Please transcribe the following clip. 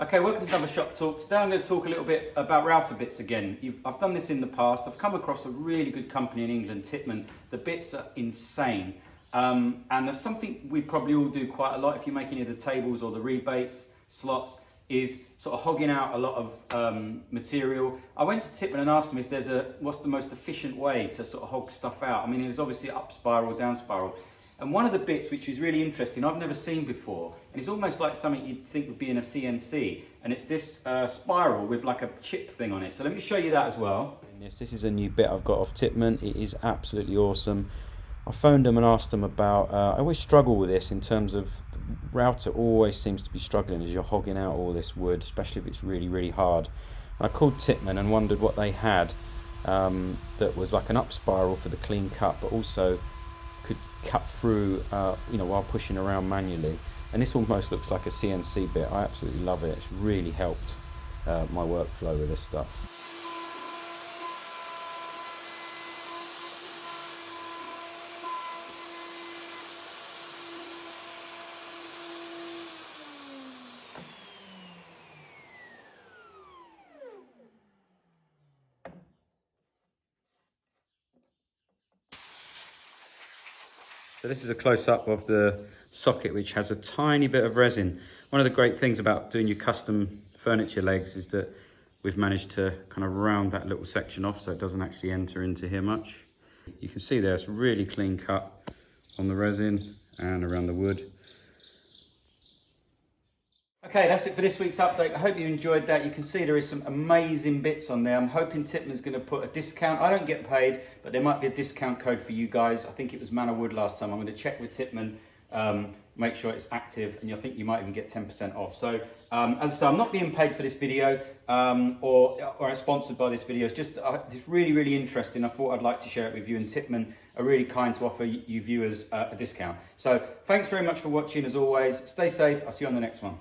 Okay, welcome to another Shop Talk. Today I'm going to talk a little bit about router bits again. I've done this in the past. I've come across a really good company in England, Tipman. The bits are insane. And there's something we probably all do quite a lot if you make any of the tables or the rebates, slots, is sort of hogging out a lot of material. I went to Tipman and asked them if there's what's the most efficient way to sort of hog stuff out. I mean, there's obviously up spiral, down spiral. And one of the bits which is really interesting, I've never seen before, and it's almost like something you'd think would be in a CNC, and it's this spiral with like a chip thing on it. So let me show you that as well. This is a new bit I've got off Tipman. It is absolutely awesome. I phoned them and asked them about, I always struggle with this in terms of, the router always seems to be struggling as you're hogging out all this wood, especially if it's really, really hard. And I called Tipman and wondered what they had that was like an up spiral for the clean cut, but also could cut through while pushing around manually. And this almost looks like a CNC bit. I absolutely love it. It's really helped my workflow with this stuff. So this is a close-up of the socket, which has a tiny bit of resin. One of the great things about doing your custom furniture legs is that we've managed to kind of round that little section off so it doesn't actually enter into here much. You can see there's really clean cut on the resin and around the wood. Okay, that's it for this week's update. I hope you enjoyed that. You can see there is some amazing bits on there. I'm hoping Tipman's going to put a discount. I don't get paid, but there might be a discount code for you guys. I think it was Manor Wood last time. I'm going to check with Tipman, make sure it's active, and I think you might even get 10% off. So, as I say, I'm not being paid for this video or sponsored by this video. It's just it's really, really interesting. I thought I'd like to share it with you, and Tipman are really kind to offer you viewers a discount. So, thanks very much for watching. As always, stay safe. I'll see you on the next one.